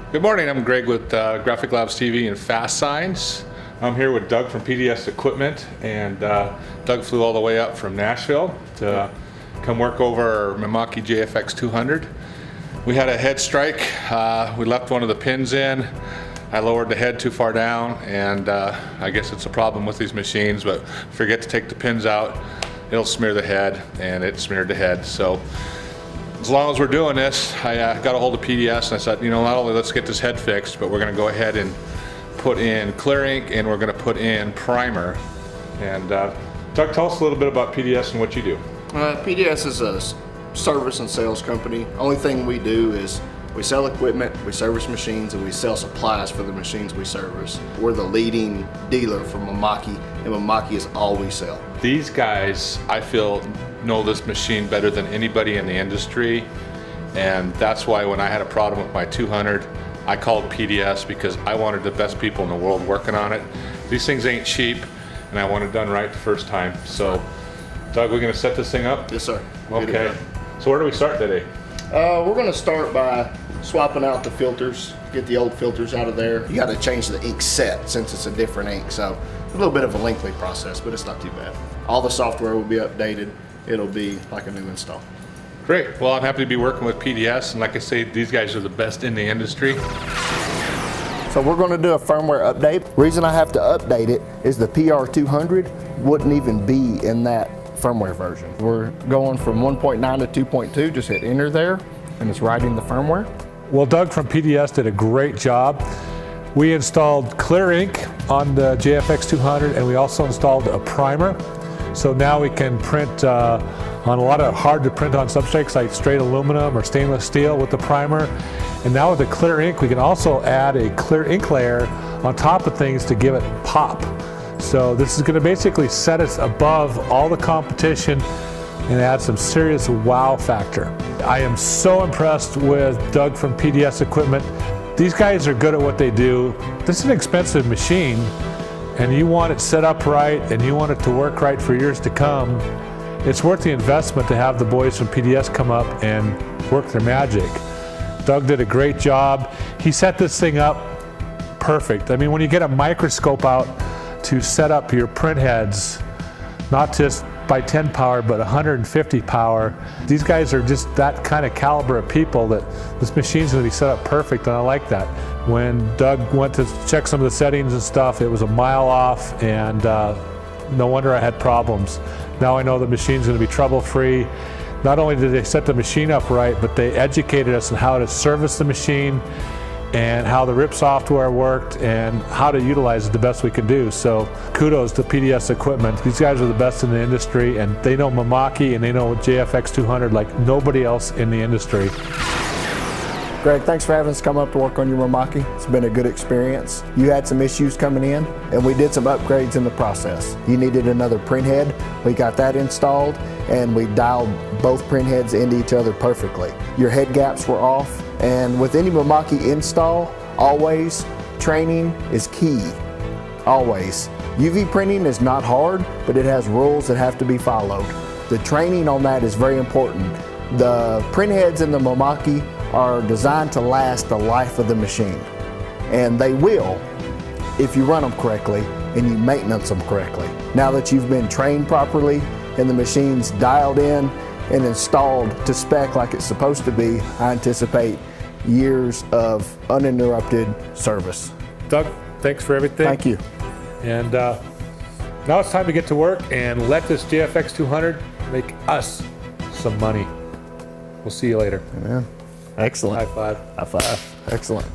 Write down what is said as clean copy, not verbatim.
Good morning, I'm Greg with Graphic Labs TV and Fast Signs. I'm here with Doug from PDS Equipment, and Doug flew all the way up from Nashville to come work over our Mimaki JFX200. We had a head strike. We left one of the pins in. I lowered the head too far down, and I guess it's a problem with these machines, but forget to take the pins out, it'll smear the head, and it smeared the head. So as long as we're doing this, I got a hold of PDS and I said, you know, not only let's get this head fixed, but we're going to go ahead and put in clear ink and we're going to put in primer. And Doug, tell us a little bit about PDS and what you do. PDS is a service and sales company. Only thing we do is we sell equipment, we service machines, and we sell supplies for the machines we service. We're the leading dealer for Mimaki, and Mimaki is all we sell. These guys, I feel, know this machine better than anybody in the industry, and that's why when I had a problem with my 200, I called PDS because I wanted the best people in the world working on it. These things ain't cheap, and I want it done right the first time. So, Doug, we're going to set this thing up? Yes, sir. Okay. So where do we start today? We're going to start by swapping out the filters, get the old filters out of there. You got to change the ink set since it's a different ink, so a little bit of a lengthy process, but it's not too bad. All the software will be updated. It'll be like a new install. Great. Well, I'm happy to be working with PDS, and like I say, these guys are the best in the industry. So we're going to do a firmware update. The reason I have to update it is the PR200 wouldn't even be in that firmware version. We're going from 1.9 to 2.2, just hit enter there, and it's writing the firmware. Well, Doug from PDS did a great job. We installed clear ink on the JFX200, and we also installed a primer. So now we can print on a lot of hard to print on substrates like straight aluminum or stainless steel with the primer. And now with the clear ink, we can also add a clear ink layer on top of things to give it pop. So this is going to basically set us above all the competition and add some serious wow factor. I am so impressed with Doug from PDS Equipment. These guys are good at what they do. This is an expensive machine, and you want it set up right and you want it to work right for years to come. It's worth the investment to have the boys from PDS come up and work their magic. Doug did a great job. He set this thing up perfect. I mean, when you get a microscope out to set up your print heads, not just by 10 power, but 150 power. These guys are just that kind of caliber of people that this machine's gonna be set up perfect, and I like that. When Doug went to check some of the settings and stuff, it was a mile off, and no wonder I had problems. Now I know the machine's gonna be trouble-free. Not only did they set the machine up right, but they educated us on how to service the machine and how the RIP software worked and how to utilize it the best we can do. So kudos to PDS Equipment. These guys are the best in the industry, and they know Mimaki and they know JFX200 like nobody else in the industry. Greg, thanks for having us come up to work on your Mimaki. It's been a good experience. You had some issues coming in, and we did some upgrades in the process. You needed another print head. We got that installed, and we dialed both print heads into each other perfectly. Your head gaps were off, and with any Mimaki install, always, training is key. Always. UV printing is not hard, but it has rules that have to be followed. The training on that is very important. The print heads in the Mimaki are designed to last the life of the machine, and they will if you run them correctly and you maintenance them correctly. Now that you've been trained properly and the machine's dialed in and installed to spec like it's supposed to be, I anticipate years of uninterrupted service. Doug, thanks for everything. Thank you. And now it's time to get to work and let this JFX200 make us some money. We'll see you later. Amen. Excellent. High five. High five. Excellent.